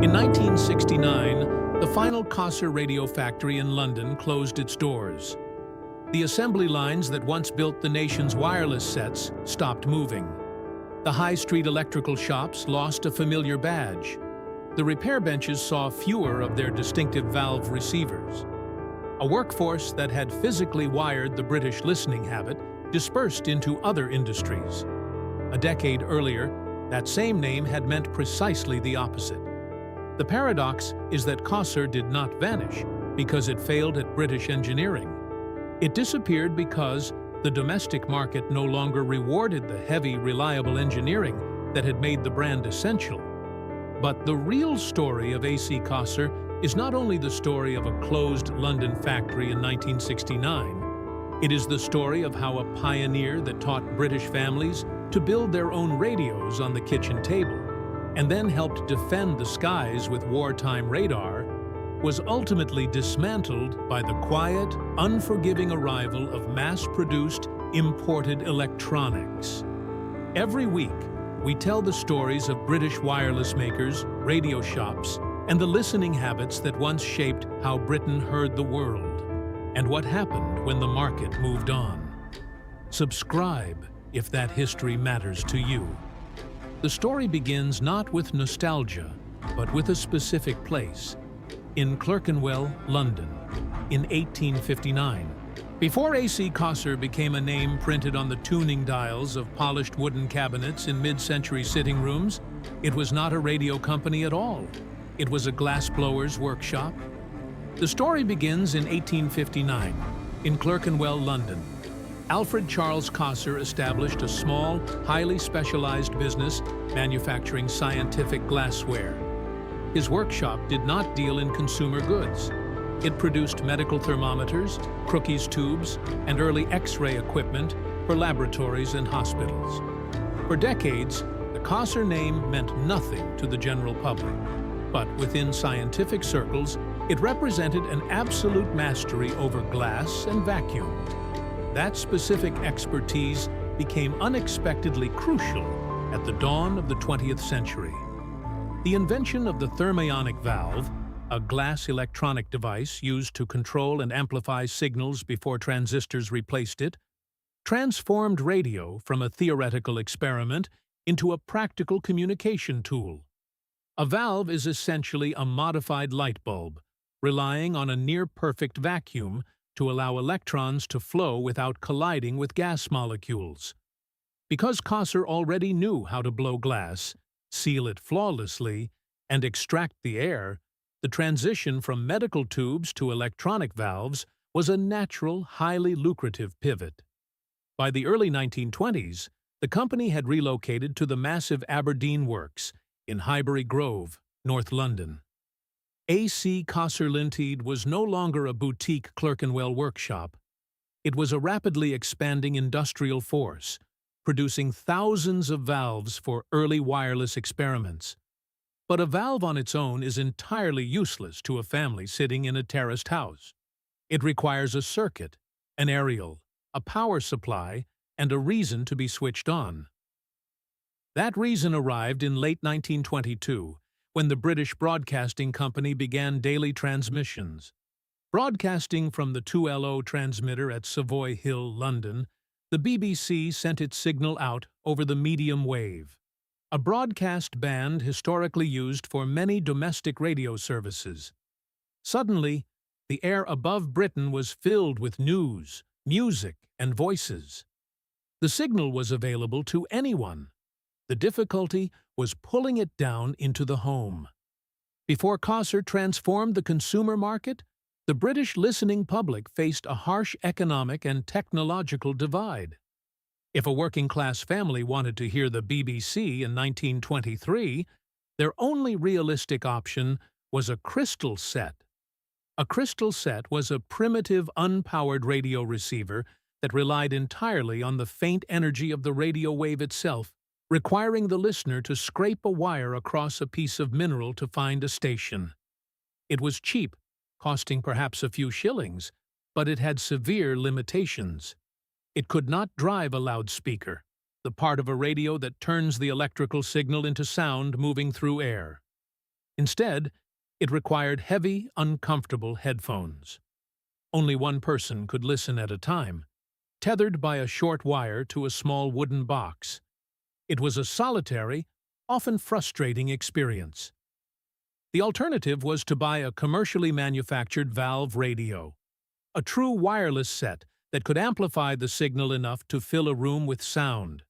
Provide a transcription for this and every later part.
In 1969, the final Cossor radio factory in London closed its doors. The assembly lines that once built the nation's wireless sets stopped moving. The high-street electrical shops lost a familiar badge. The repair benches saw fewer of their distinctive valve receivers. A workforce that had physically wired the British listening habit dispersed into other industries. A decade earlier, that same name had meant precisely the opposite. The paradox is that Cossor did not vanish because it failed at British engineering. It disappeared because the domestic market no longer rewarded the heavy, reliable engineering that had made the brand essential. But the real story of A.C. Cossor is not only the story of a closed London factory in 1969, it is the story of how a pioneer that taught British families to build their own radios on the kitchen table, and then helped defend the skies with wartime radar, was ultimately dismantled by the quiet, unforgiving arrival of mass-produced, imported electronics. Every week, we tell the stories of British wireless makers, radio shops, and the listening habits that once shaped how Britain heard the world, and what happened when the market moved on. Subscribe if that history matters to you. The story begins not with nostalgia, but with a specific place. In Clerkenwell, London, in 1859. Before A.C. Cossor became a name printed on the tuning dials of polished wooden cabinets in mid-century sitting rooms, it was not a radio company at all. It was a glassblower's workshop. The story begins in 1859, in Clerkenwell, London. Alfred Charles Cossor established a small, highly specialized business manufacturing scientific glassware. His workshop did not deal in consumer goods. It produced medical thermometers, Crookes tubes, and early X-ray equipment for laboratories and hospitals. For decades, the Cossor name meant nothing to the general public, but within scientific circles, it represented an absolute mastery over glass and vacuum. That specific expertise became unexpectedly crucial at the dawn of the 20th century. The invention of the thermionic valve, a glass electronic device used to control and amplify signals before transistors replaced it, transformed radio from a theoretical experiment into a practical communication tool. A valve is essentially a modified light bulb, relying on a near-perfect vacuum to allow electrons to flow without colliding with gas molecules. Because Cossor already knew how to blow glass, seal it flawlessly, and extract the air, the transition from medical tubes to electronic valves was a natural, highly lucrative pivot. By the early 1920s, the company had relocated to the massive Aberdeen Works in Highbury Grove, North London. A.C. Cossor Limited was no longer a boutique Clerkenwell workshop. It was a rapidly expanding industrial force, producing thousands of valves for early wireless experiments. But a valve on its own is entirely useless to a family sitting in a terraced house. It requires a circuit, an aerial, a power supply, and a reason to be switched on. That reason arrived in late 1922, when the British Broadcasting Company began daily transmissions. Broadcasting from the 2LO transmitter at Savoy Hill, London, the BBC sent its signal out over the medium wave, a broadcast band historically used for many domestic radio services. Suddenly, the air above Britain was filled with news, music, and voices. The signal was available to anyone. The difficulty was pulling it down into the home. Before Cossor transformed the consumer market, the British listening public faced a harsh economic and technological divide. If a working-class family wanted to hear the BBC in 1923, their only realistic option was a crystal set. A crystal set was a primitive, unpowered radio receiver that relied entirely on the faint energy of the radio wave itself, requiring the listener to scrape a wire across a piece of mineral to find a station. It was cheap, costing perhaps a few shillings, but it had severe limitations. It could not drive a loudspeaker, the part of a radio that turns the electrical signal into sound moving through air. Instead, it required heavy, uncomfortable headphones. Only one person could listen at a time, tethered by a short wire to a small wooden box. It was a solitary, often frustrating experience. The alternative was to buy a commercially manufactured valve radio, a true wireless set that could amplify the signal enough to fill a room with sound.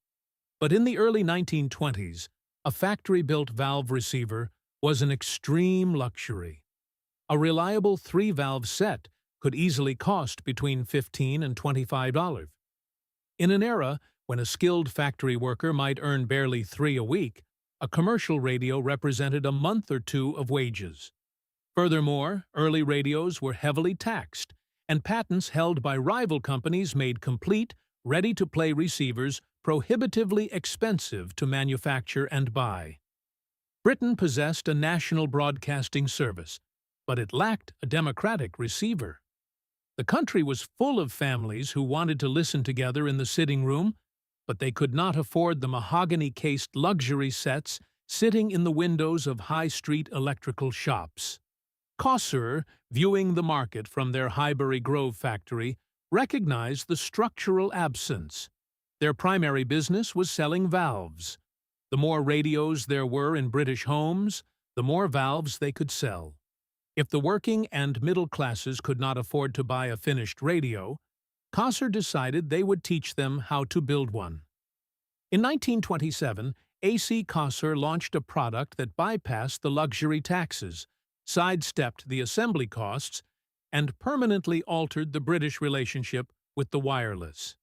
But in the early 1920s, a factory-built valve receiver was an extreme luxury. A reliable three-valve set could easily cost between $15 and $25. In an era when a skilled factory worker might earn barely $3 a week, a commercial radio represented a month or two of wages. Furthermore, early radios were heavily taxed, and patents held by rival companies made complete, ready-to-play receivers prohibitively expensive to manufacture and buy. Britain possessed a national broadcasting service, but it lacked a democratic receiver. The country was full of families who wanted to listen together in the sitting room, but they could not afford the mahogany-cased luxury sets sitting in the windows of high-street electrical shops. Cossor, viewing the market from their Highbury Grove factory, recognized the structural absence. Their primary business was selling valves. The more radios there were in British homes, the more valves they could sell. If the working and middle classes could not afford to buy a finished radio, Cossor decided they would teach them how to build one. In 1927, A.C. Cossor launched a product that bypassed the luxury taxes, sidestepped the assembly costs, and permanently altered the British relationship with the wireless.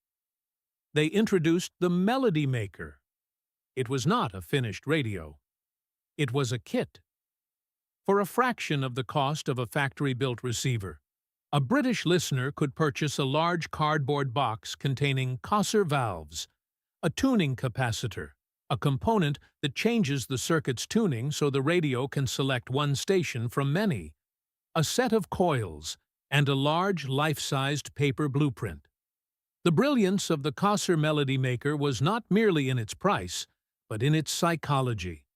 They introduced the Melody Maker. It was not a finished radio. It was a kit. For a fraction of the cost of a factory-built receiver, a British listener could purchase a large cardboard box containing Cossor valves, a tuning capacitor, a component that changes the circuit's tuning so the radio can select one station from many, a set of coils, and a large, life-sized paper blueprint. The brilliance of the Cossor Melody Maker was not merely in its price, but in its psychology.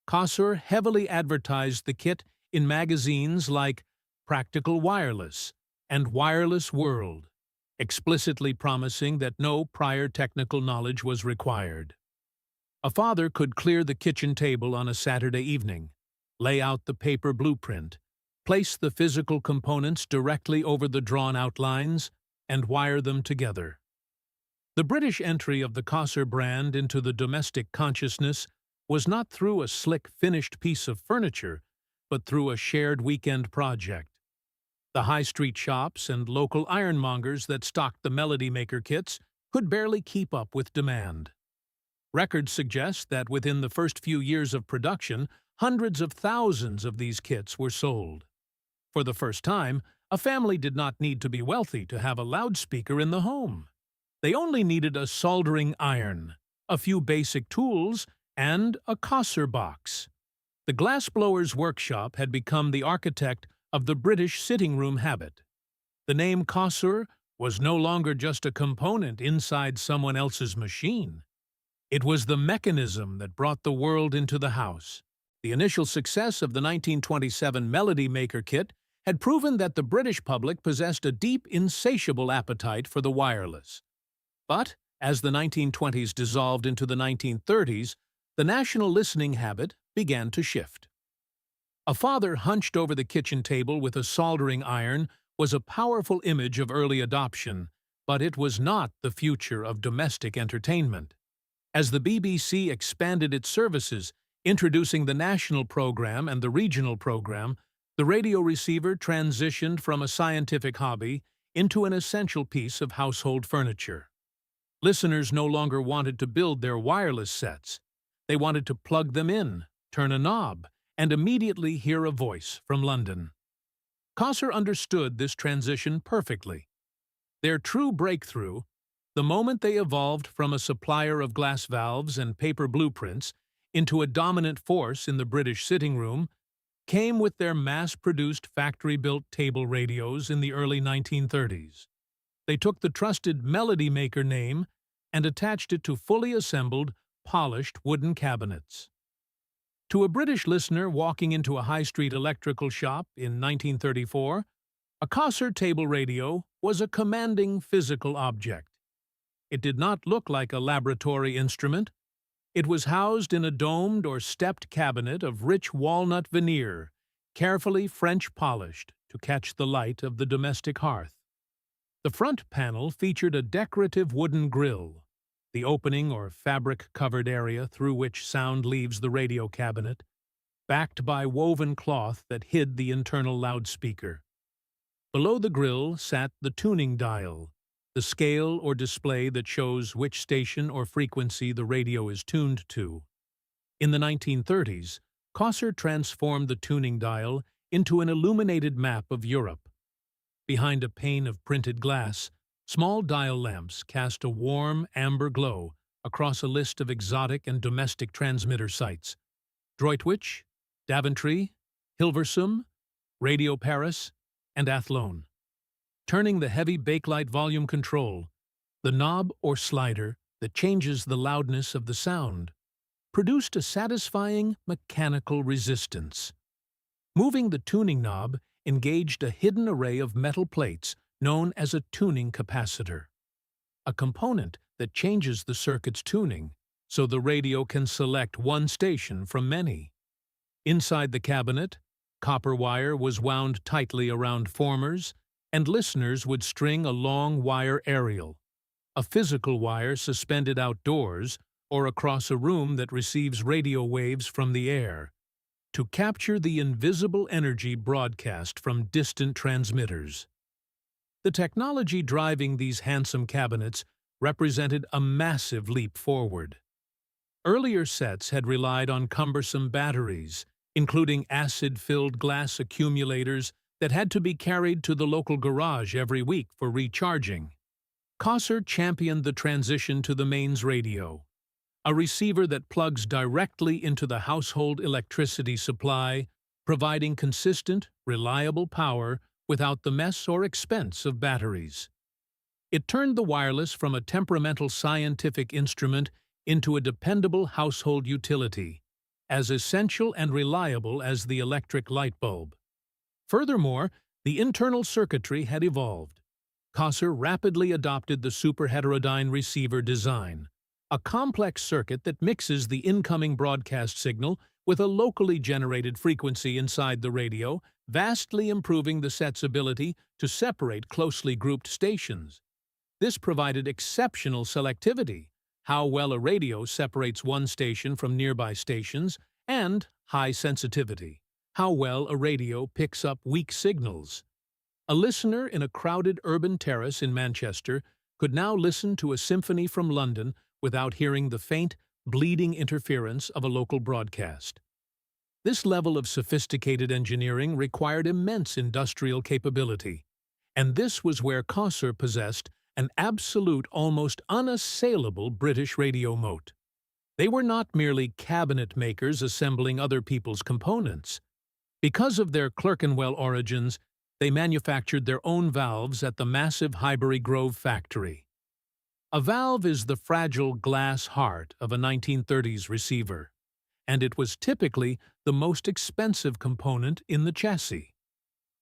Cossor heavily advertised the kit in magazines like Practical Wireless and Wireless World, explicitly promising that no prior technical knowledge was required. A father could clear the kitchen table on a Saturday evening, lay out the paper blueprint, place the physical components directly over the drawn-out lines, and wire them together. The British entry of the Cossor brand into the domestic consciousness was not through a slick, finished piece of furniture, but through a shared weekend project. The high-street shops and local ironmongers that stocked the Melody Maker kits could barely keep up with demand. Records suggest that within the first few years of production, hundreds of thousands of these kits were sold. For the first time, a family did not need to be wealthy to have a loudspeaker in the home. They only needed a soldering iron, a few basic tools, and a Cossor box. The glassblower's workshop had become the architect of the British sitting room habit. The name Cossor was no longer just a component inside someone else's machine. It was the mechanism that brought the world into the house. The initial success of the 1927 Melody Maker kit had proven that the British public possessed a deep, insatiable appetite for the wireless. But, as the 1920s dissolved into the 1930s, the national listening habit began to shift. A father hunched over the kitchen table with a soldering iron was a powerful image of early adoption, but it was not the future of domestic entertainment. As the BBC expanded its services, introducing the national program and the regional program, the radio receiver transitioned from a scientific hobby into an essential piece of household furniture. Listeners no longer wanted to build their wireless sets. They wanted to plug them in, turn a knob, and immediately hear a voice from London. Cossor understood this transition perfectly. Their true breakthrough, the moment they evolved from a supplier of glass valves and paper blueprints into a dominant force in the British sitting room, came with their mass-produced factory-built table radios in the early 1930s. They took the trusted Melody Maker name and attached it to fully assembled, polished wooden cabinets. To a British listener walking into a high-street electrical shop in 1934, a Cossor table radio was a commanding physical object. It did not look like a laboratory instrument. It was housed in a domed or stepped cabinet of rich walnut veneer, carefully French polished to catch the light of the domestic hearth. The front panel featured a decorative wooden grille, the opening or fabric-covered area through which sound leaves the radio cabinet, backed by woven cloth that hid the internal loudspeaker. Below the grille sat the tuning dial, the scale or display that shows which station or frequency the radio is tuned to. In the 1930s, Cossor transformed the tuning dial into an illuminated map of Europe. Behind a pane of printed glass, small dial lamps cast a warm amber glow across a list of exotic and domestic transmitter sites: Droitwich, Daventry, Hilversum, Radio Paris, and Athlone. Turning the heavy bakelite volume control, the knob or slider that changes the loudness of the sound, produced a satisfying mechanical resistance. Moving the tuning knob engaged a hidden array of metal plates known as a tuning capacitor, a component that changes the circuit's tuning so the radio can select one station from many. Inside the cabinet, copper wire was wound tightly around formers, and listeners would string a long wire aerial, a physical wire suspended outdoors or across a room that receives radio waves from the air, to capture the invisible energy broadcast from distant transmitters. The technology driving these handsome cabinets represented a massive leap forward. Earlier sets had relied on cumbersome batteries, including acid-filled glass accumulators that had to be carried to the local garage every week for recharging. Cossor championed the transition to the mains radio, a receiver that plugs directly into the household electricity supply, providing consistent, reliable power without the mess or expense of batteries. It turned the wireless from a temperamental scientific instrument into a dependable household utility, as essential and reliable as the electric light bulb. Furthermore, the internal circuitry had evolved. Cossor rapidly adopted the superheterodyne receiver design, a complex circuit that mixes the incoming broadcast signal with a locally generated frequency inside the radio, vastly improving the set's ability to separate closely grouped stations. This provided exceptional selectivity, how well a radio separates one station from nearby stations, and high sensitivity, how well a radio picks up weak signals. A listener in a crowded urban terrace in Manchester could now listen to a symphony from London without hearing the faint, bleeding interference of a local broadcast. This level of sophisticated engineering required immense industrial capability, and this was where Cossor possessed an absolute, almost unassailable British radio moat. They were not merely cabinet makers assembling other people's components. Because of their Clerkenwell origins, they manufactured their own valves at the massive Highbury Grove factory. A valve is the fragile glass heart of a 1930s receiver, and it was typically the most expensive component in the chassis.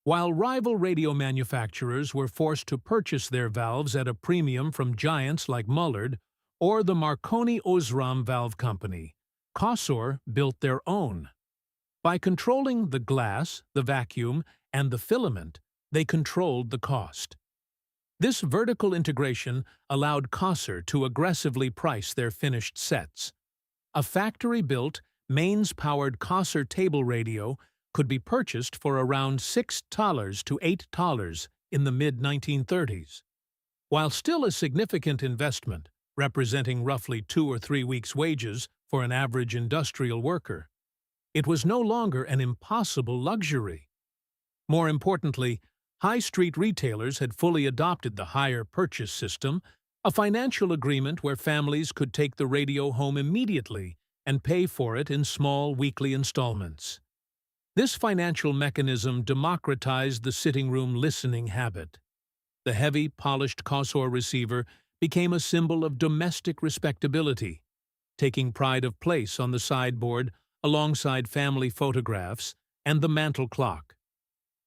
While rival radio manufacturers were forced to purchase their valves at a premium from giants like Mullard or the Marconi Osram Valve Company, Cossor built their own. By controlling the glass, the vacuum, and the filament, they controlled the cost. This vertical integration allowed Cossor to aggressively price their finished sets. A factory-built, mains-powered Cossor table radio could be purchased for around $6 to $8 in the mid-1930s. While still a significant investment, representing roughly 2 or 3 weeks' wages for an average industrial worker, it was no longer an impossible luxury. More importantly, high street retailers had fully adopted the hire purchase system, a financial agreement where families could take the radio home immediately and pay for it in small weekly installments. This financial mechanism democratized the sitting room listening habit. The heavy, polished Cossor receiver became a symbol of domestic respectability, taking pride of place on the sideboard alongside family photographs and the mantel clock.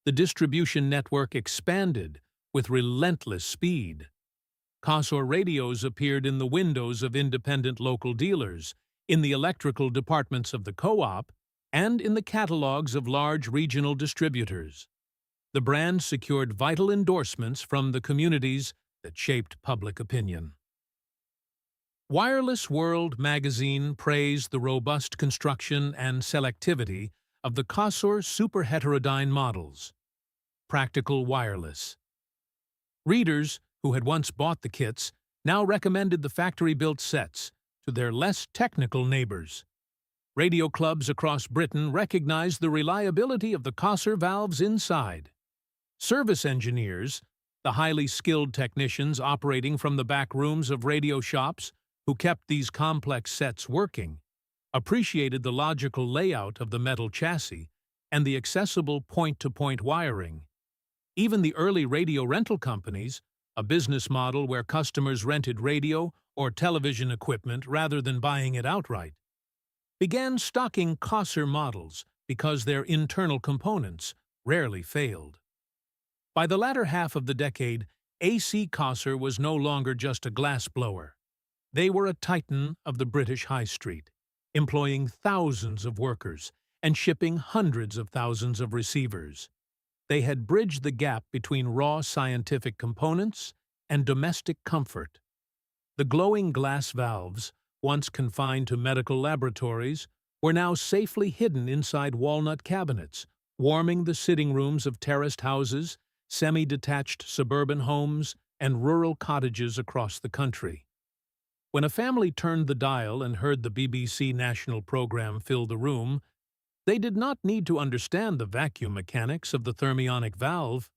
The distribution network expanded with relentless speed. Cossor radios appeared in the windows of independent local dealers, in the electrical departments of the co-op, and in the catalogs of large regional distributors. The brand secured vital endorsements from the communities that shaped public opinion. Wireless World magazine praised the robust construction and selectivity of the Cossor super heterodyne models. Practical wireless. Readers who had once bought the kits now recommended the factory-built sets to their less technical neighbors. Radio clubs across Britain recognized the reliability of the Cossor valves inside. Service engineers, the highly skilled technicians operating from the back rooms of radio shops who kept these complex sets working, appreciated the logical layout of the metal chassis and the accessible point-to-point wiring. Even the early radio rental companies, a business model where customers rented radio or television equipment rather than buying it outright, began stocking Cossor models because their internal components rarely failed. By the latter half of the decade, AC Cossor was no longer just a glassblower. They were a titan of the British High Street, employing thousands of workers and shipping hundreds of thousands of receivers. They had bridged the gap between raw scientific components and domestic comfort. The glowing glass valves, once confined to medical laboratories, were now safely hidden inside walnut cabinets, warming the sitting rooms of terraced houses, semi-detached suburban homes, and rural cottages across the country. When a family turned the dial and heard the BBC national program fill the room, they did not need to understand the vacuum mechanics of the thermionic valve.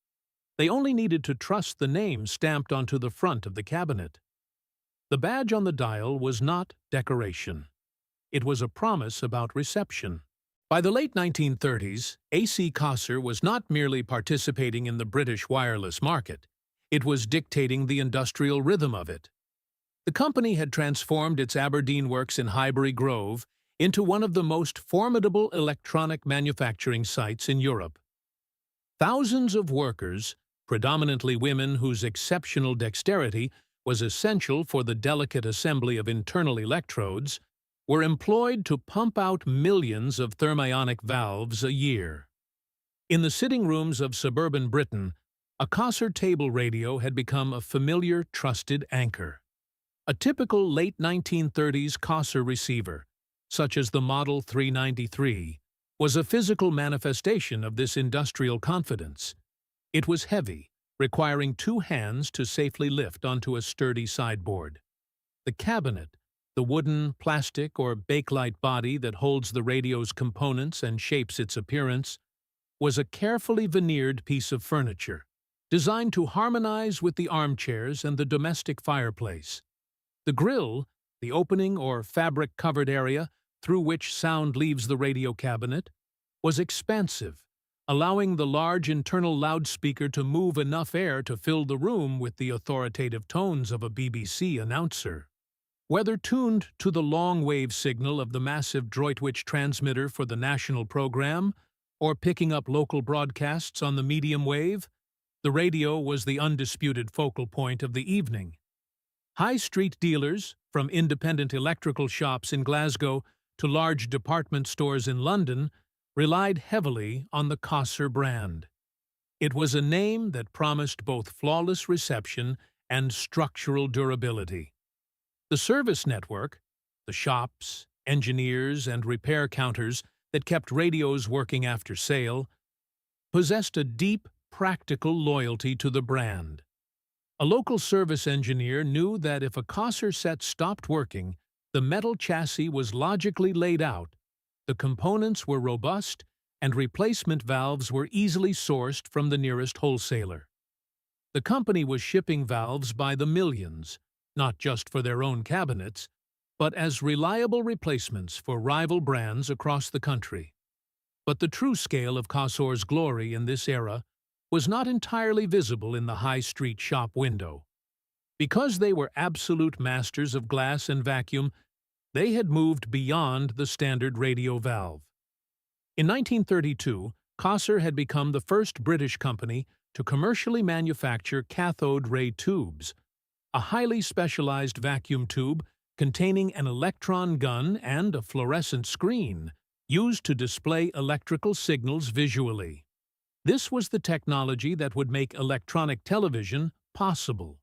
They only needed to trust the name stamped onto the front of the cabinet. The badge on the dial was not decoration. It was a promise about reception. By the late 1930s, AC Cossor was not merely participating in the British wireless market. It was dictating the industrial rhythm of it. The company had transformed its Aberdeen works in Highbury Grove into one of the most formidable electronic manufacturing sites in Europe. Thousands of workers, predominantly women whose exceptional dexterity was essential for the delicate assembly of internal electrodes, were employed to pump out millions of thermionic valves a year. In the sitting rooms of suburban Britain, a Cossor table radio had become a familiar, trusted anchor. A typical late 1930s Cossor receiver, such as the Model 393, was a physical manifestation of this industrial confidence. It was heavy, requiring 2 hands to safely lift onto a sturdy sideboard. The cabinet, the wooden, plastic, or bakelite body that holds the radio's components and shapes its appearance, was a carefully veneered piece of furniture, designed to harmonize with the armchairs and the domestic fireplace. The grille, the opening or fabric-covered area through which sound leaves the radio cabinet, was expansive, allowing the large internal loudspeaker to move enough air to fill the room with the authoritative tones of a BBC announcer. Whether tuned to the long-wave signal of the massive Droitwich transmitter for the national program, or picking up local broadcasts on the medium wave, the radio was the undisputed focal point of the evening. High street dealers, from independent electrical shops in Glasgow to large department stores in London, relied heavily on the Cossor brand. It was a name that promised both flawless reception and structural durability. The service network, the shops, engineers, and repair counters that kept radios working after sale, possessed a deep, practical loyalty to the brand. A local service engineer knew that if a Cossor set stopped working, the metal chassis was logically laid out, the components were robust, and replacement valves were easily sourced from the nearest wholesaler. The company was shipping valves by the millions, not just for their own cabinets, but as reliable replacements for rival brands across the country. But the true scale of Cossor's glory in this era was not entirely visible in the high street shop window. Because they were absolute masters of glass and vacuum, They had moved beyond the standard radio valve. In 1932, Cossor had become the first British company to commercially manufacture cathode ray tubes, a highly specialized vacuum tube containing an electron gun and a fluorescent screen used to display electrical signals visually. This was the technology that would make electronic television possible.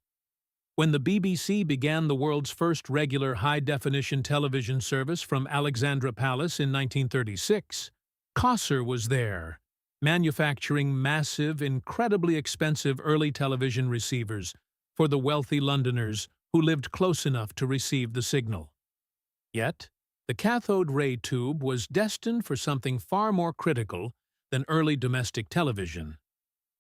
When the BBC began the world's first regular high-definition television service from Alexandra Palace in 1936, Cossor was there, manufacturing massive, incredibly expensive early television receivers for the wealthy Londoners who lived close enough to receive the signal. Yet, the cathode ray tube was destined for something far more critical than early domestic television.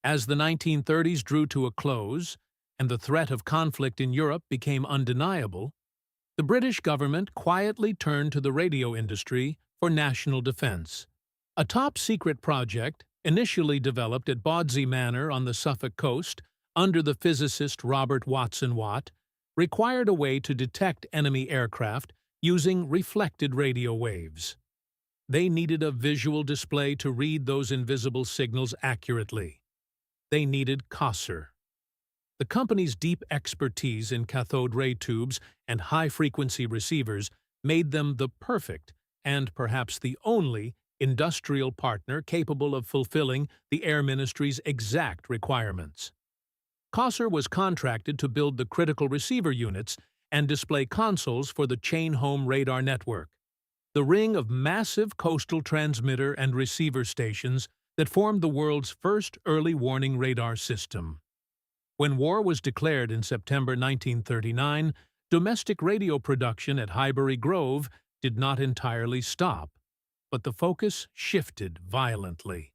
As the 1930s drew to a close, and the threat of conflict in Europe became undeniable, the British government quietly turned to the radio industry for national defense. A top-secret project, initially developed at Bawdsey Manor on the Suffolk coast under the physicist Robert Watson Watt, required a way to detect enemy aircraft using reflected radio waves. They needed a visual display to read those invisible signals accurately. They needed Cossor. The company's deep expertise in cathode ray tubes and high-frequency receivers made them the perfect, and perhaps the only, industrial partner capable of fulfilling the Air Ministry's exact requirements. Cossor was contracted to build the critical receiver units and display consoles for the chain-home radar network, the ring of massive coastal transmitter and receiver stations that formed the world's first early warning radar system. When war was declared in September 1939, domestic radio production at Highbury Grove did not entirely stop, but the focus shifted violently.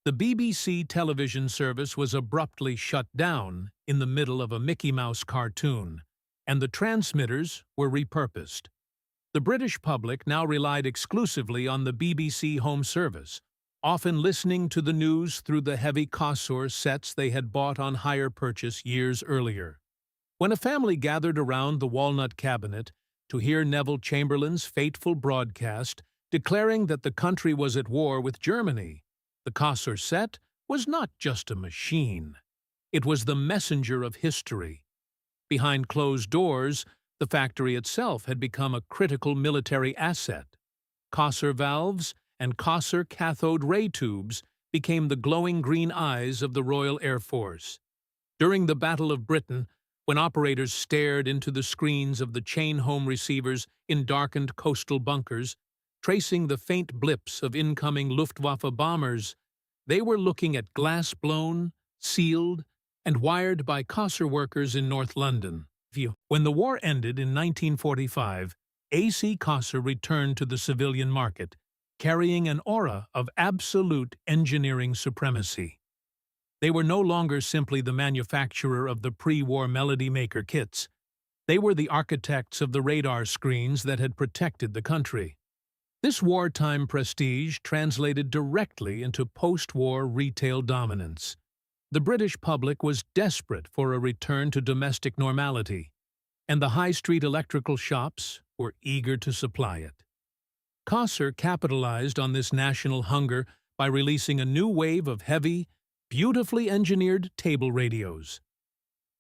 The BBC television service was abruptly shut down in the middle of a Mickey Mouse cartoon, and the transmitters were repurposed. The British public now relied exclusively on the BBC home service, often listening to the news through the heavy Cossor sets they had bought on hire purchase years earlier. When a family gathered around the walnut cabinet to hear Neville Chamberlain's fateful broadcast declaring that the country was at war with Germany, the Cossor set was not just a machine. It was the messenger of history. Behind closed doors, the factory itself had become a critical military asset. Cossor valves and Cossor cathode ray tubes became the glowing green eyes of the Royal Air Force. During the Battle of Britain, when operators stared into the screens of the chain-home receivers in darkened coastal bunkers, tracing the faint blips of incoming Luftwaffe bombers, they were looking at glass-blown, sealed, and wired by Cossor workers in North London. When the war ended in 1945, AC Cossor returned to the civilian market, carrying an aura of absolute engineering supremacy. They were no longer simply the manufacturer of the pre-war Melody Maker kits. They were the architects of the radar screens that had protected the country. This wartime prestige translated directly into post-war retail dominance. The British public was desperate for a return to domestic normality, and the high-street electrical shops were eager to supply it. Cossor capitalized on this national hunger by releasing a new wave of heavy, beautifully engineered table radios.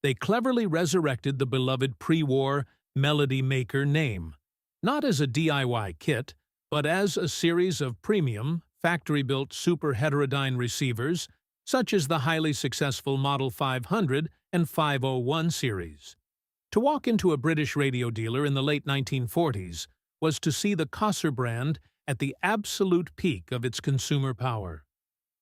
They cleverly resurrected the beloved pre-war Melody Maker name, not as a DIY kit, but as a series of premium, factory-built super heterodyne receivers, such as the highly successful Model 500 and 501 series. To walk into a British radio dealer in the late 1940s was to see the Cossor brand at the absolute peak of its consumer power.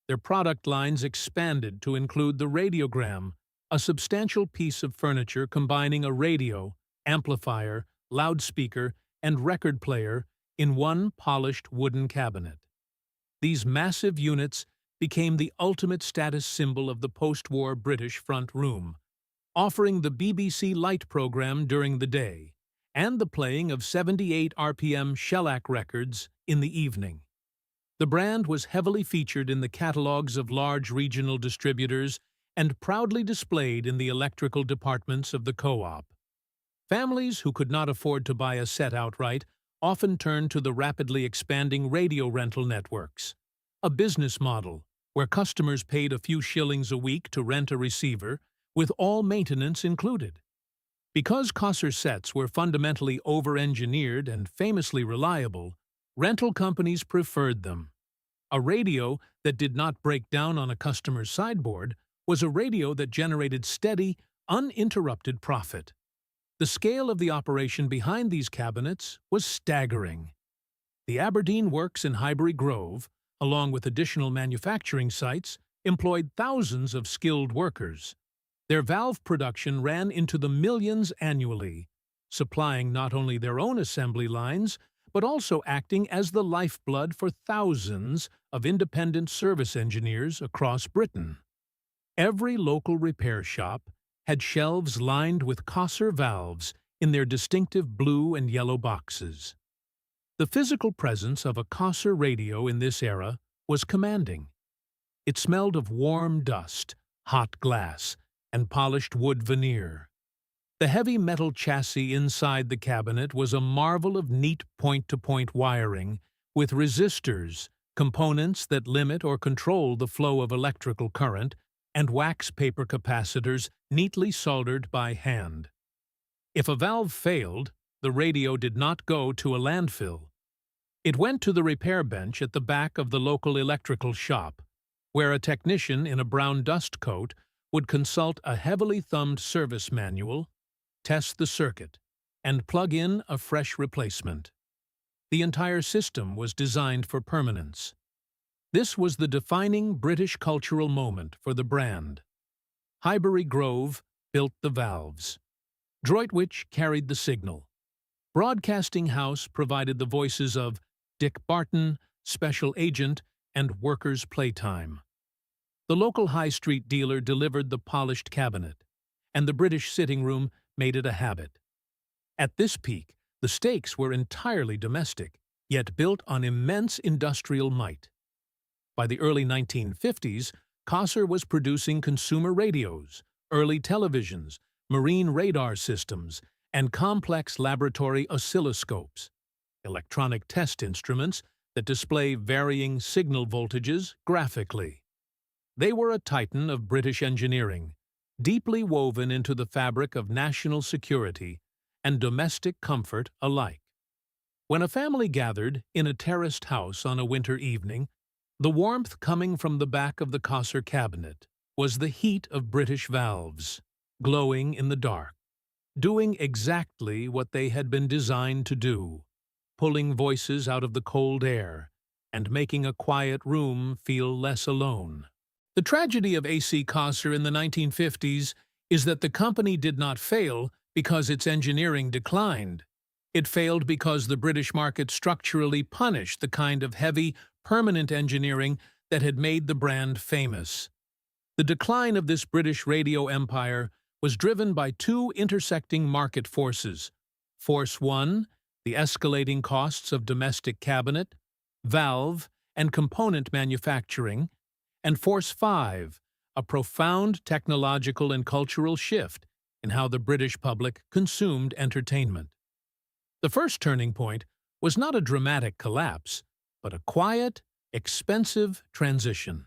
Their product lines expanded to include the radiogram, a substantial piece of furniture combining a radio, amplifier, loudspeaker, and record player in one polished wooden cabinet. These massive units became the ultimate status symbol of the post-war British front room, offering the BBC Light program during the day and the playing of 78 RPM shellac records in the evening. The brand was heavily featured in the catalogs of large regional distributors and proudly displayed in the electrical departments of the co-op. Families who could not afford to buy a set outright often turned to the rapidly expanding radio rental networks, a business model where customers paid a few shillings a week to rent a receiver, with all maintenance included. Because Cossor sets were fundamentally over-engineered and famously reliable, rental companies preferred them. A radio that did not break down on a customer's sideboard was a radio that generated steady, uninterrupted profit. The scale of the operation behind these cabinets was staggering. The Aberdeen Works in Highbury Grove, along with additional manufacturing sites, employed thousands of skilled workers. Their valve production ran into the millions annually, supplying not only their own assembly lines, but also acting as the lifeblood for thousands of independent service engineers across Britain. Every local repair shop had shelves lined with Cossor valves in their distinctive blue and yellow boxes. The physical presence of a Cossor radio in this era was commanding. It smelled of warm dust, hot glass, and polished wood veneer. The heavy metal chassis inside the cabinet was a marvel of neat point-to-point wiring with resistors, components that limit or control the flow of electrical current, and wax paper capacitors neatly soldered by hand. If a valve failed, the radio did not go to a landfill. It went to the repair bench at the back of the local electrical shop, where a technician in a brown dust coat would consult a heavily thumbed service manual, test the circuit, and plug in a fresh replacement. The entire system was designed for permanence. This was the defining British cultural moment for the brand. Highbury Grove built the valves. Droitwich carried the signal. Broadcasting House provided the voices of Dick Barton, Special Agent, and Workers' Playtime. The local high street dealer delivered the polished cabinet, and the British sitting room made it a habit. At this peak, the stakes were entirely domestic, yet built on immense industrial might. By the early 1950s, Cossor was producing consumer radios, early televisions, marine radar systems, and complex laboratory oscilloscopes, electronic test instruments that display varying signal voltages graphically. They were a titan of British engineering, deeply woven into the fabric of national security and domestic comfort alike. When a family gathered in a terraced house on a winter evening, the warmth coming from the back of the Cossor cabinet was the heat of British valves, glowing in the dark, doing exactly what they had been designed to do, pulling voices out of the cold air and making a quiet room feel less alone. The tragedy of AC Cossor in the 1950s is that the company did not fail because its engineering declined. It failed because the British market structurally punished the kind of heavy, permanent engineering that had made the brand famous. The decline of this British radio empire was driven by two intersecting market forces. Force 1, the escalating costs of domestic cabinet, valve, and component manufacturing, and Force 5, a profound technological and cultural shift in how the British public consumed entertainment. The first turning point was not a dramatic collapse, but a quiet, expensive transition.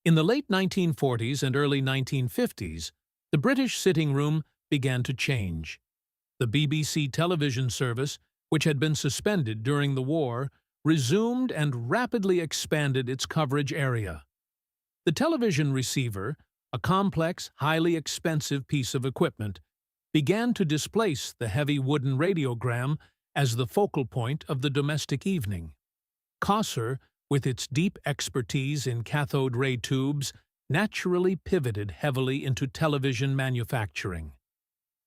In the late 1940s and early 1950s, the British sitting room began to change. The BBC television service, which had been suspended during the war, resumed and rapidly expanded its coverage area. The television receiver, a complex, highly expensive piece of equipment, began to displace the heavy wooden radiogram as the focal point of the domestic evening. Cossor, with its deep expertise in cathode ray tubes, naturally pivoted heavily into television manufacturing.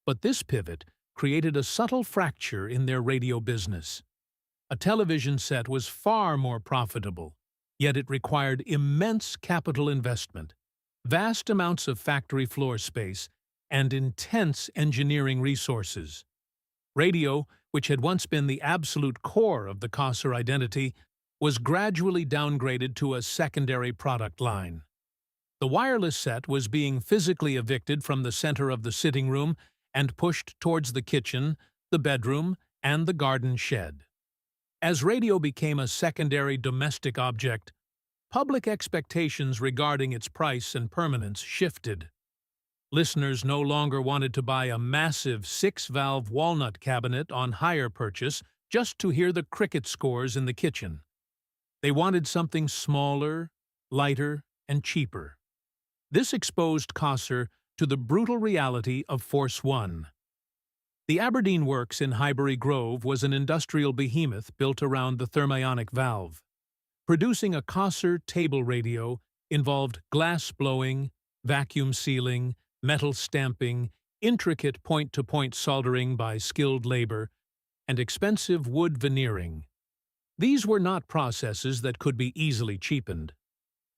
But this pivot created a subtle fracture in their radio business. A television set was far more profitable, yet it required immense capital investment, vast amounts of factory floor space, and intense engineering resources. Radio, which had once been the absolute core of the Cossor identity, was gradually downgraded to a secondary product line. The wireless set was being physically evicted from the center of the sitting room and pushed towards the kitchen, the bedroom, and the garden shed. As radio became a secondary domestic object, public expectations regarding its price and permanence shifted. Listeners no longer wanted to buy a massive 6-valve walnut cabinet on hire purchase just to hear the cricket scores in the kitchen. They wanted something smaller, lighter, and cheaper. This exposed Cossor to the brutal reality of Force One. The Aberdeen Works in Highbury Grove was an industrial behemoth built around the thermionic valve. Producing a Cossor table radio involved glass blowing, vacuum sealing, metal stamping, intricate point-to-point soldering by skilled labor, and expensive wood veneering. These were not processes that could be easily cheapened.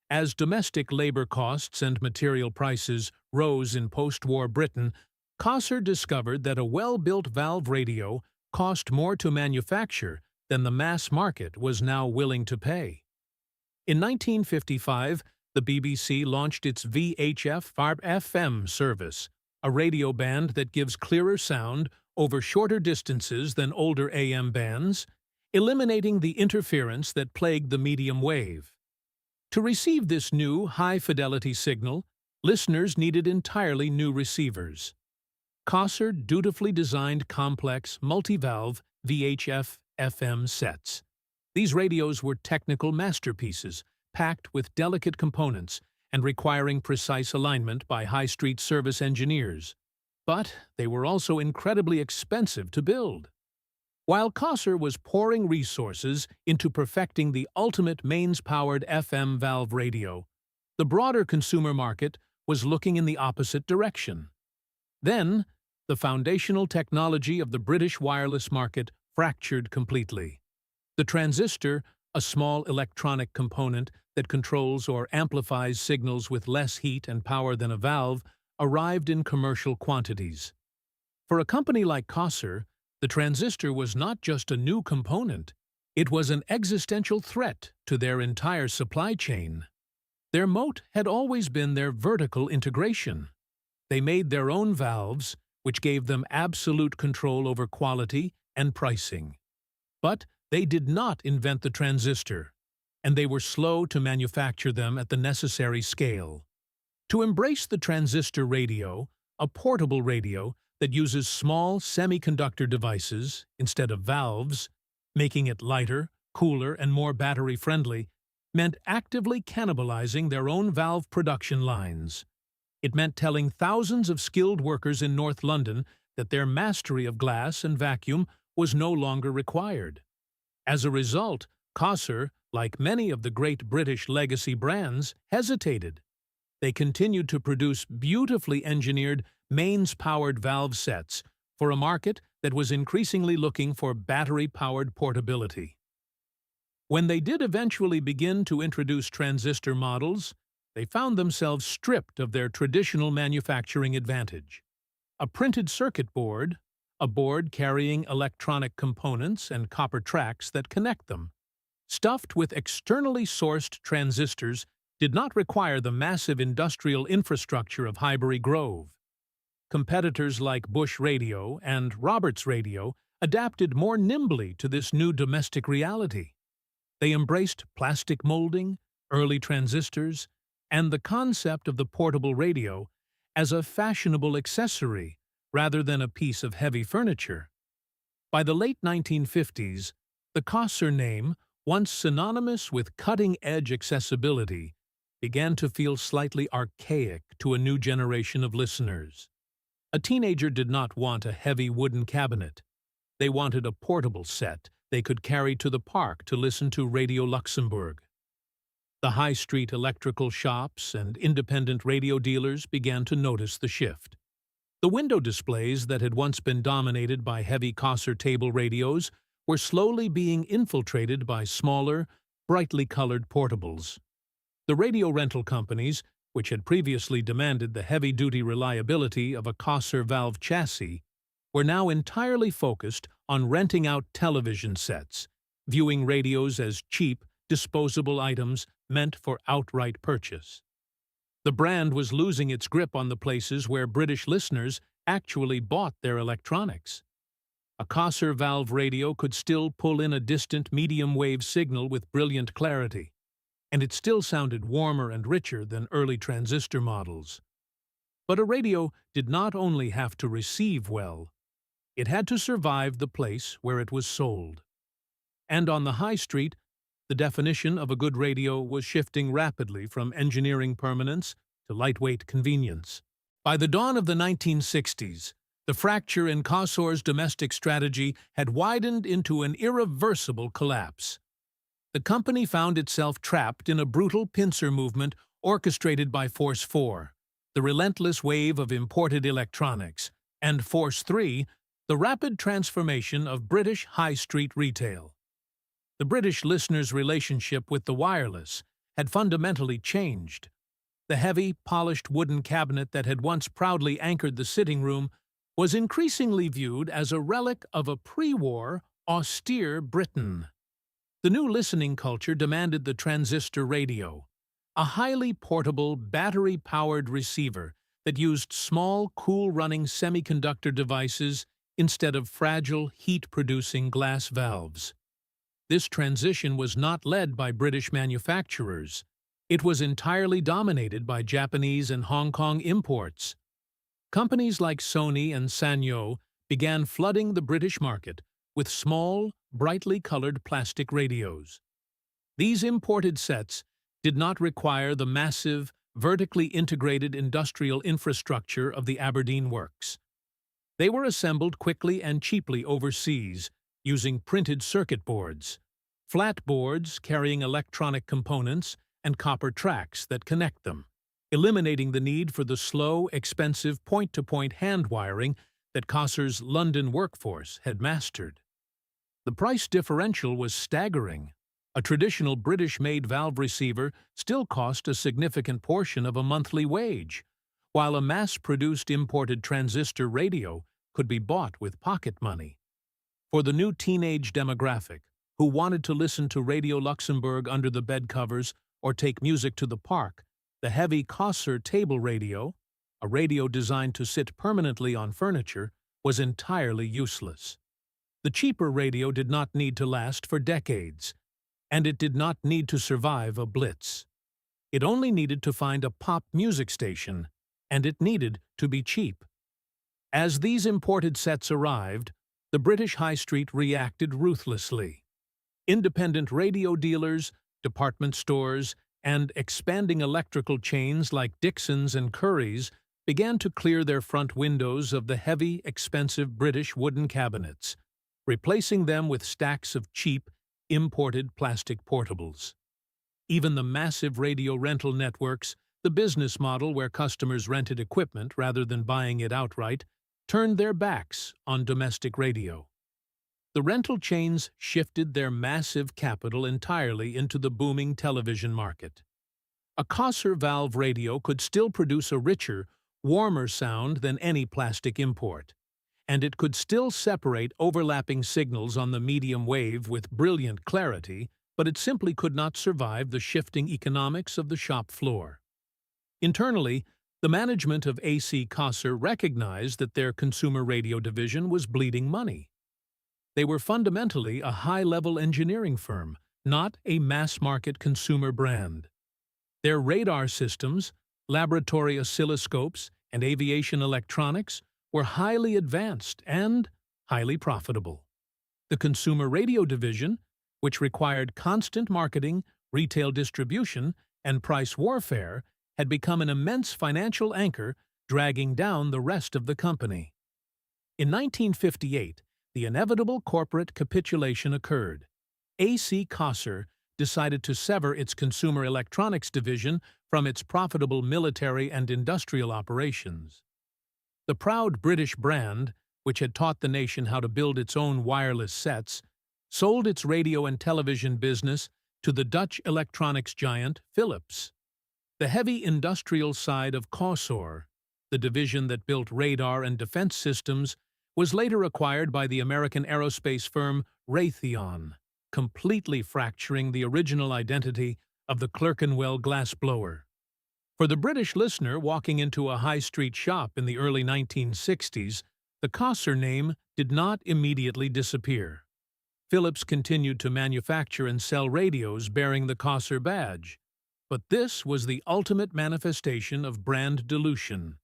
As domestic labor costs and material prices rose in post-war Britain, Cossor discovered that a well-built valve radio cost more to manufacture than the mass market was now willing to pay. In 1955, the BBC launched its VHF-FM service, a radio band that gives clearer sound over shorter distances than older AM bands, eliminating the interference that plagued the medium wave. To receive this new, high-fidelity signal, listeners needed entirely new receivers. Cossor dutifully designed complex, multi-valve VHF-FM sets. These radios were technical masterpieces, packed with delicate components and requiring precise alignment by high-street service engineers. But they were also incredibly expensive to build. While Cossor was pouring resources into perfecting the ultimate mains-powered FM valve radio, the broader consumer market was looking in the opposite direction. Then, the foundational technology of the British wireless market fractured completely. The transistor, a small electronic component that controls or amplifies signals with less heat and power than a valve, arrived in commercial quantities. For a company like Cossor, the transistor was not just a new component, it was an existential threat to their entire supply chain. Their moat had always been their vertical integration. They made their own valves, which gave them absolute control over quality and pricing. But they did not invent the transistor, and they were slow to manufacture them at the necessary scale. To embrace the transistor radio, a portable radio that uses small semiconductor devices instead of valves, making it lighter, cooler, and more battery-friendly, meant actively cannibalizing their own valve production lines. It meant telling thousands of skilled workers in North London that their mastery of glass and vacuum was no longer required. As a result, Cossor, like many of the great British legacy brands, hesitated. They continued to produce beautifully engineered, mains-powered valve sets for a market that was increasingly looking for battery-powered portability. When they did eventually begin to introduce transistor models, they found themselves stripped of their traditional manufacturing advantage. A printed circuit board, a board carrying electronic components and copper tracks that connect them, stuffed with externally sourced transistors, did not require the massive industrial infrastructure of Highbury Grove. Competitors like Bush Radio and Roberts Radio adapted more nimbly to this new domestic reality. They embraced plastic molding, early transistors, and the concept of the portable radio as a fashionable accessory rather than a piece of heavy furniture. By the late 1950s, the Cossor name, once synonymous with cutting-edge accessibility, began to feel slightly archaic to a new generation of listeners. A teenager did not want a heavy wooden cabinet. They wanted a portable set they could carry to the park to listen to Radio Luxembourg. The high-street electrical shops and independent radio dealers began to notice the shift. The window displays that had once been dominated by heavy Cossor table radios were slowly being infiltrated by smaller, brightly colored portables. The radio rental companies, which had previously demanded the heavy-duty reliability of a Cossor valve chassis, were now entirely focused on renting out television sets, viewing radios as cheap, disposable items meant for outright purchase. The brand was losing its grip on the places where British listeners actually bought their electronics. A Cossor valve radio could still pull in a distant medium-wave signal with brilliant clarity, and it still sounded warmer and richer than early transistor models. But a radio did not only have to receive well, it had to survive the place where it was sold. And on the high street, the definition of a good radio was shifting rapidly from engineering permanence to lightweight convenience. By the dawn of the 1960s, the fracture in Cossor's domestic strategy had widened into an irreversible collapse. The company found itself trapped in a brutal pincer movement orchestrated by Force 4, the relentless wave of imported electronics, and Force 3, the rapid transformation of British high street retail. The British listener's relationship with the wireless had fundamentally changed. The heavy, polished wooden cabinet that had once proudly anchored the sitting room was increasingly viewed as a relic of a pre-war, austere Britain. The new listening culture demanded the transistor radio, a highly portable, battery-powered receiver that used small, cool-running semiconductor devices instead of fragile, heat-producing glass valves. This transition was not led by British manufacturers. It was entirely dominated by Japanese and Hong Kong imports. Companies like Sony and Sanyo began flooding the British market with small, brightly colored plastic radios. These imported sets did not require the massive, vertically integrated industrial infrastructure of the Aberdeen Works. They were assembled quickly and cheaply overseas using printed circuit boards, flat boards carrying electronic components, and copper tracks that connect them, eliminating the need for the slow, expensive point-to-point hand wiring that Cossor's London workforce had mastered. The price differential was staggering. A traditional British-made valve receiver still cost a significant portion of a monthly wage, while a mass-produced imported transistor radio could be bought with pocket money. For the new teenage demographic, who wanted to listen to Radio Luxembourg under the bed covers or take music to the park, the heavy Cossor table radio, a radio designed to sit permanently on furniture, was entirely useless. The cheaper radio did not need to last for decades, and it did not need to survive a blitz. It only needed to find a pop music station, and it needed to be cheap. As these imported sets arrived, the British high street reacted ruthlessly. Independent radio dealers, department stores, and expanding electrical chains like Dixon's and Curry's began to clear their front windows of the heavy, expensive British wooden cabinets, replacing them with stacks of cheap, imported plastic portables. Even the massive radio rental networks, the business model where customers rented equipment rather than buying it outright, turned their backs on domestic radio. The rental chains shifted their massive capital entirely into the booming television market. A Cossor valve radio could still produce a richer, warmer sound than any plastic import, and it could still separate overlapping signals on the medium wave with brilliant clarity, but it simply could not survive the shifting economics of the shop floor. Internally, the management of AC Cossor recognized that their consumer radio division was bleeding money. They were fundamentally a high-level engineering firm, not a mass-market consumer brand. Their radar systems, laboratory oscilloscopes, and aviation electronics were highly advanced and highly profitable. The consumer radio division, which required constant marketing, retail distribution, and price warfare, had become an immense financial anchor dragging down the rest of the company. In 1958, the inevitable corporate capitulation occurred. AC Cossor decided to sever its consumer electronics division from its profitable military and industrial operations. The proud British brand, which had taught the nation how to build its own wireless sets, sold its radio and television business to the Dutch electronics giant Philips. The heavy industrial side of Cossor, the division that built radar and defense systems, was later acquired by the American aerospace firm Raytheon, completely fracturing the original identity of the Clerkenwell glassblower. For the British listener walking into a high-street shop in the early 1960s, the Cossor name did not immediately disappear. Philips continued to manufacture and sell radios bearing the Cossor badge, but this was the ultimate manifestation of brand dilution.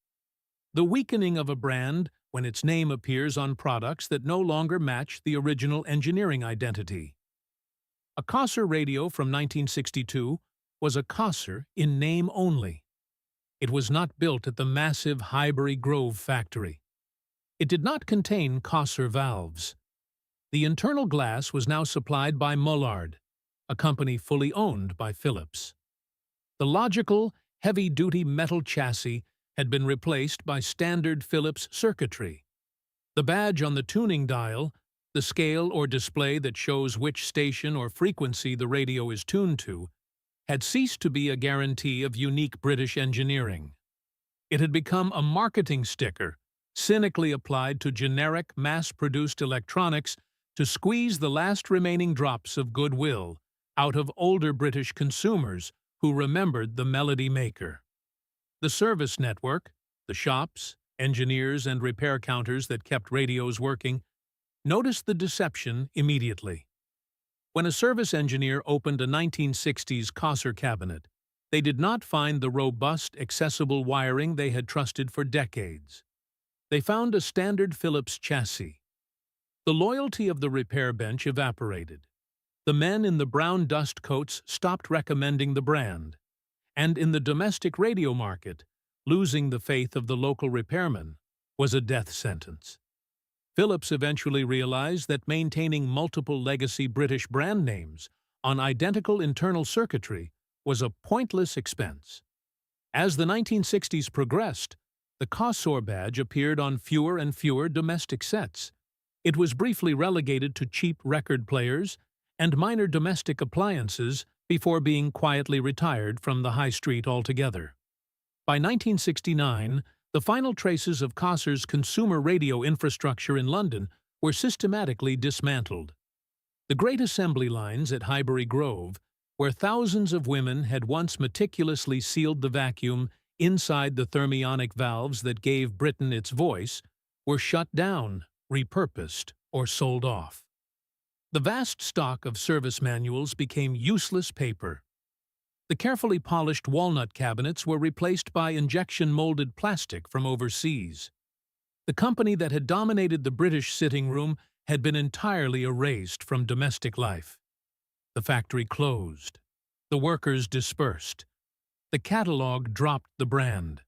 The weakening of a brand when its name appears on products that no longer match the original engineering identity. A Cossor radio from 1962 was a Cossor in name only. It was not built at the massive Highbury Grove factory. It did not contain Cossor valves. The internal glass was now supplied by Mullard, a company fully owned by Philips. The logical, heavy-duty metal chassis had been replaced by standard Philips circuitry. The badge on the tuning dial, the scale or display that shows which station or frequency the radio is tuned to, had ceased to be a guarantee of unique British engineering. It had become a marketing sticker, cynically applied to generic, mass-produced electronics to squeeze the last remaining drops of goodwill out of older British consumers who remembered the melody maker. The service network, the shops, engineers, and repair counters that kept radios working, noticed the deception immediately. When a service engineer opened a 1960s Cossor cabinet, they did not find the robust, accessible wiring they had trusted for decades. They found a standard Philips chassis. The loyalty of the repair bench evaporated. The men in the brown dust coats stopped recommending the brand. And in the domestic radio market, losing the faith of the local repairman was a death sentence. Philips eventually realized that maintaining multiple legacy British brand names on identical internal circuitry was a pointless expense. As the 1960s progressed, the Cossor badge appeared on fewer and fewer domestic sets. It was briefly relegated to cheap record players and minor domestic appliances before being quietly retired from the high street altogether. By 1969, the final traces of Cossor's consumer radio infrastructure in London were systematically dismantled. The great assembly lines at Highbury Grove, where thousands of women had once meticulously sealed the vacuum inside the thermionic valves that gave Britain its voice, were shut down, repurposed, or sold off. The vast stock of service manuals became useless paper. The carefully polished walnut cabinets were replaced by injection-molded plastic from overseas. The company that had dominated the British sitting room had been entirely erased from domestic life. The factory closed. The workers dispersed. The catalog dropped the brand.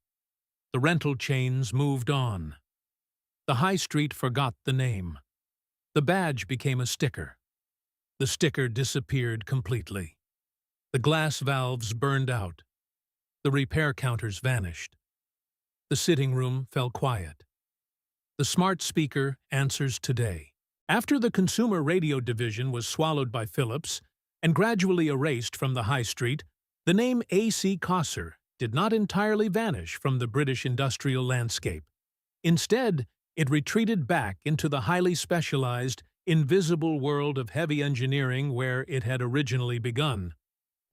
The rental chains moved on. The high street forgot the name. The badge became a sticker. The sticker disappeared completely. The glass valves burned out. The repair counters vanished. The sitting room fell quiet. The smart speaker answers today. After the consumer radio division was swallowed by Philips and gradually erased from the high street, the name A.C. Cossor did not entirely vanish from the British industrial landscape. Instead, it retreated back into the highly specialized, invisible world of heavy engineering where it had originally begun.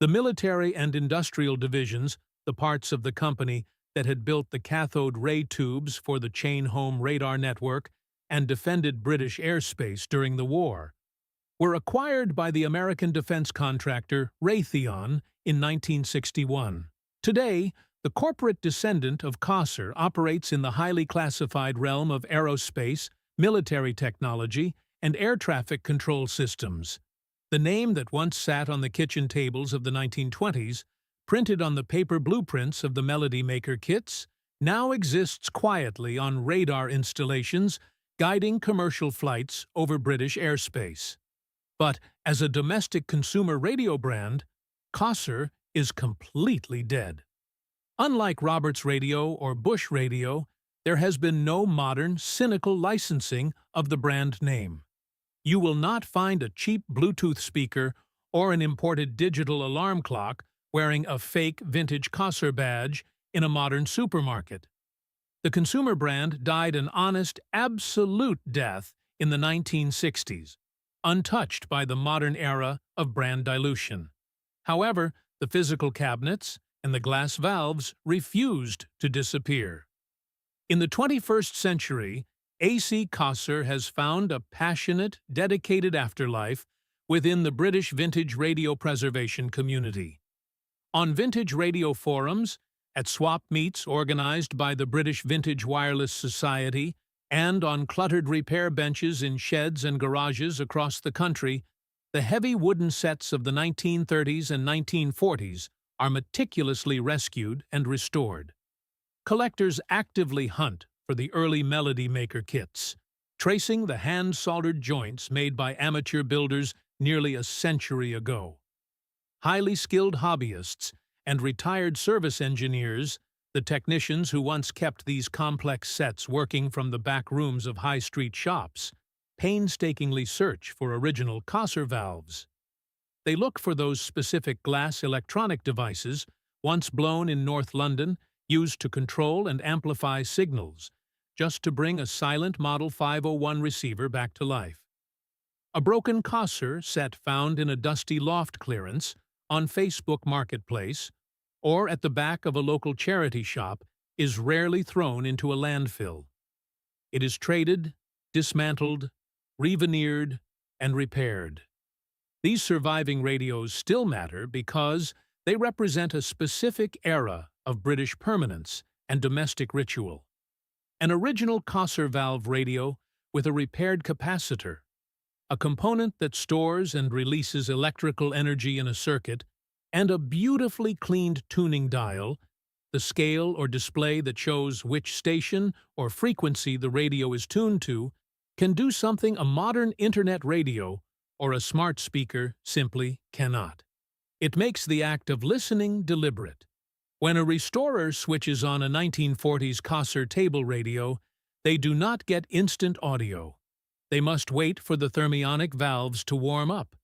The military and industrial divisions, the parts of the company that had built the cathode ray tubes for the chain-home radar network and defended British airspace during the war, were acquired by the American defense contractor Raytheon in 1961. Today, the corporate descendant of Cossor operates in the highly classified realm of aerospace, military technology, and air traffic control systems. The name that once sat on the kitchen tables of the 1920s, printed on the paper blueprints of the Melody Maker kits, now exists quietly on radar installations guiding commercial flights over British airspace. But as a domestic consumer radio brand, Cossor is completely dead. Unlike Roberts Radio or Bush Radio, there has been no modern, cynical licensing of the brand name. You will not find a cheap Bluetooth speaker or an imported digital alarm clock wearing a fake vintage Cossor badge in a modern supermarket. The consumer brand died an honest, absolute death in the 1960s, untouched by the modern era of brand dilution. However, the physical cabinets and the glass valves refused to disappear. In the 21st century, A.C. Cossor has found a passionate, dedicated afterlife within the British vintage radio preservation community. On vintage radio forums, at swap meets organized by the British Vintage Wireless Society, and on cluttered repair benches in sheds and garages across the country, the heavy wooden sets of the 1930s and 1940s are meticulously rescued and restored. Collectors actively hunt for the early Melody Maker kits, tracing the hand-soldered joints made by amateur builders nearly a century ago. Highly skilled hobbyists and retired service engineers, the technicians who once kept these complex sets working from the back rooms of high street shops, painstakingly search for original Cossor valves. They look for those specific glass electronic devices, once blown in North London, used to control and amplify signals, just to bring a silent Model 501 receiver back to life. A broken Cossor set found in a dusty loft clearance, on Facebook Marketplace, or at the back of a local charity shop is rarely thrown into a landfill. It is traded, dismantled, reveneered, and repaired. These surviving radios still matter because they represent a specific era of British permanence and domestic ritual. An original Cossor valve radio with a repaired capacitor, a component that stores and releases electrical energy in a circuit, and a beautifully cleaned tuning dial, the scale or display that shows which station or frequency the radio is tuned to, can do something a modern internet radio or a smart speaker simply cannot. It makes the act of listening deliberate. When a restorer switches on a 1940s Cossor table radio, they do not get instant audio. They must wait for the thermionic valves to warm up.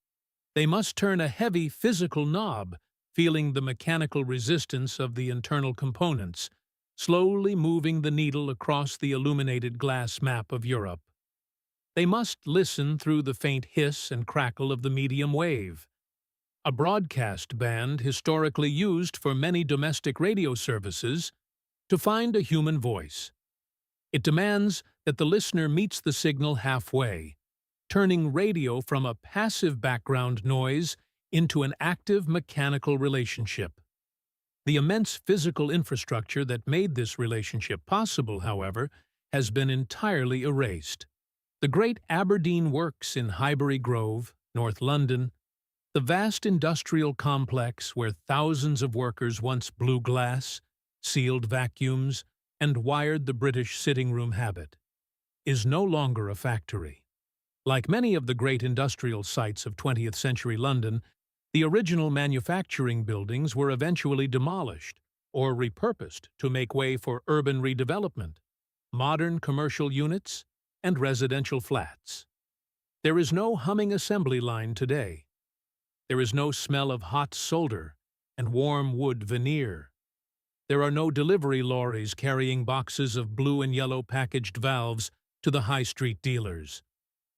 They must turn a heavy physical knob, feeling the mechanical resistance of the internal components, slowly moving the needle across the illuminated glass map of Europe. They must listen through the faint hiss and crackle of the medium wave, a broadcast band historically used for many domestic radio services, to find a human voice. It demands that the listener meets the signal halfway, turning radio from a passive background noise into an active mechanical relationship. The immense physical infrastructure that made this relationship possible, however, has been entirely erased. The great Aberdeen Works in Highbury Grove, North London, the vast industrial complex where thousands of workers once blew glass, sealed vacuums, and wired the British sitting room habit, is no longer a factory. Like many of the great industrial sites of 20th century London, the original manufacturing buildings were eventually demolished or repurposed to make way for urban redevelopment, modern commercial units, and residential flats. There is no humming assembly line today. There is no smell of hot solder and warm wood veneer. There are no delivery lorries carrying boxes of blue and yellow packaged valves to the high street dealers.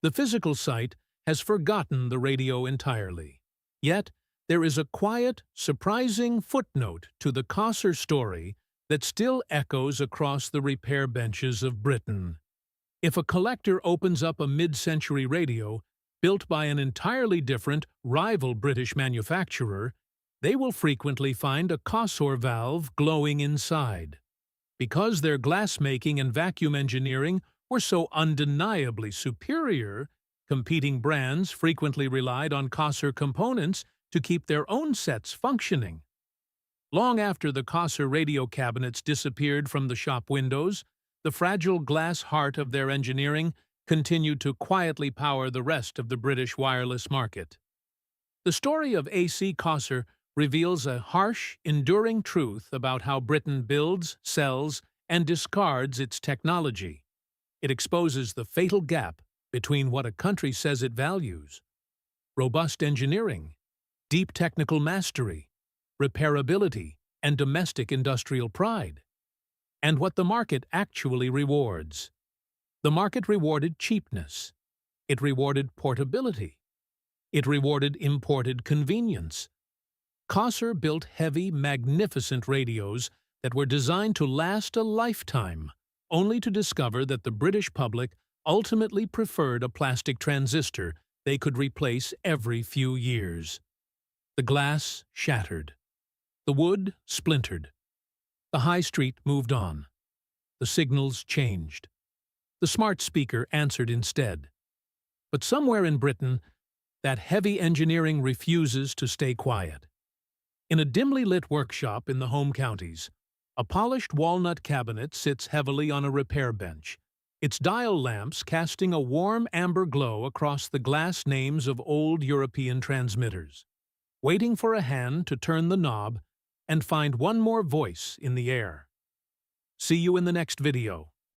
The physical site has forgotten the radio entirely. Yet, there is a quiet, surprising footnote to the Cossor story that still echoes across the repair benches of Britain. If a collector opens up a mid-century radio built by an entirely different, rival British manufacturer, they will frequently find a Cossor valve glowing inside. Because their glassmaking and vacuum engineering were so undeniably superior, competing brands frequently relied on Cossor components to keep their own sets functioning. Long after the Cossor radio cabinets disappeared from the shop windows, the fragile glass heart of their engineering continued to quietly power the rest of the British wireless market. The story of A.C. Cossor reveals a harsh, enduring truth about how Britain builds, sells, and discards its technology. It exposes the fatal gap between what a country says it values: robust engineering, deep technical mastery, repairability, and domestic industrial pride, and what the market actually rewards. The market rewarded cheapness. It rewarded portability. It rewarded imported convenience. Cossor built heavy, magnificent radios that were designed to last a lifetime, only to discover that the British public ultimately preferred a plastic transistor they could replace every few years. The glass shattered. The wood splintered. The high street moved on. The signals changed. The smart speaker answered instead. But somewhere in Britain, that heavy engineering refuses to stay quiet. In a dimly lit workshop in the home counties, a polished walnut cabinet sits heavily on a repair bench, its dial lamps casting a warm amber glow across the glass names of old European transmitters, waiting for a hand to turn the knob and find one more voice in the air. See you in the next video.